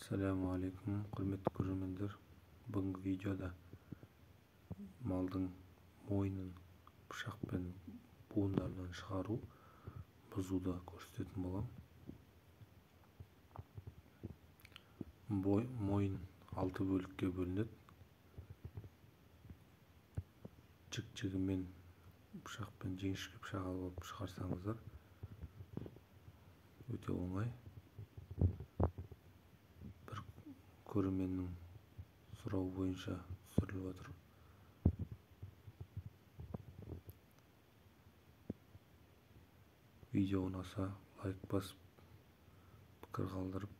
Assalamu alaikum, құрметті көрермендер. Бүгінгі видеода малдың мойнын пышақпен буындарынан шығару, бұзуды көрсететін болам. Мойын 6 бөлікке бөлінеді. Жік-жігімен пышақпен жіңішке пышақ алып шығарсаңыздар өте оңай. Bir көрерменнің сұрауы бойынша түсіріліп отыр. Видео ұнаса лайк басып, пікір қалдырып,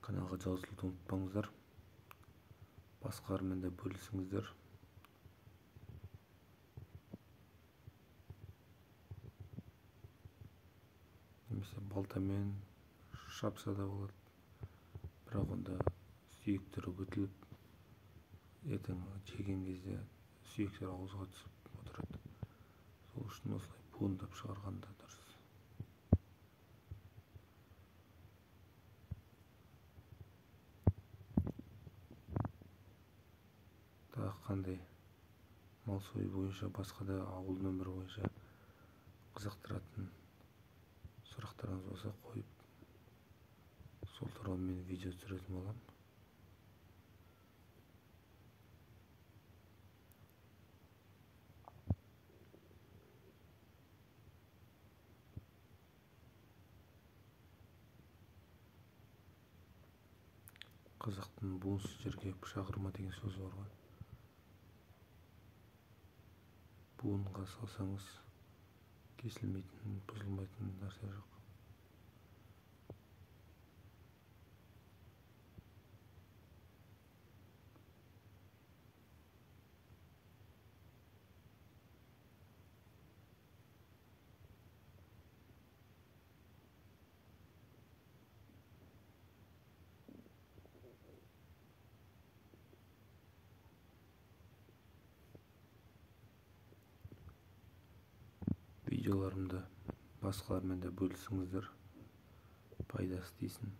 каналға жазылуды ұмытпаңыздар. Басқалармен де бөлісіңіздер. Немесе балтамен шапса да болады. Бірақ онда сүйектері көтіліп, ертең жеген кезде сүйектер ауызға түсіп отырады. Сол үшін осылай буындап шығарғанда дұрыс. Тағы қандай мал сою бойынша, басқа да ауыл өмірі бойынша қызықтыратын сұрақтарыңыз болса қойып, сол туралы мен видео түсіретін болам. Қазақтың буынсыз жерге пышақ ұрма деген сөзі бар ғой. Буынға салсаңыз кесілмейтін, бұзылмайтын нәрсе жоқ. Видеоларымды басқалармен де бөлісіңіздер, пайдасы тисін.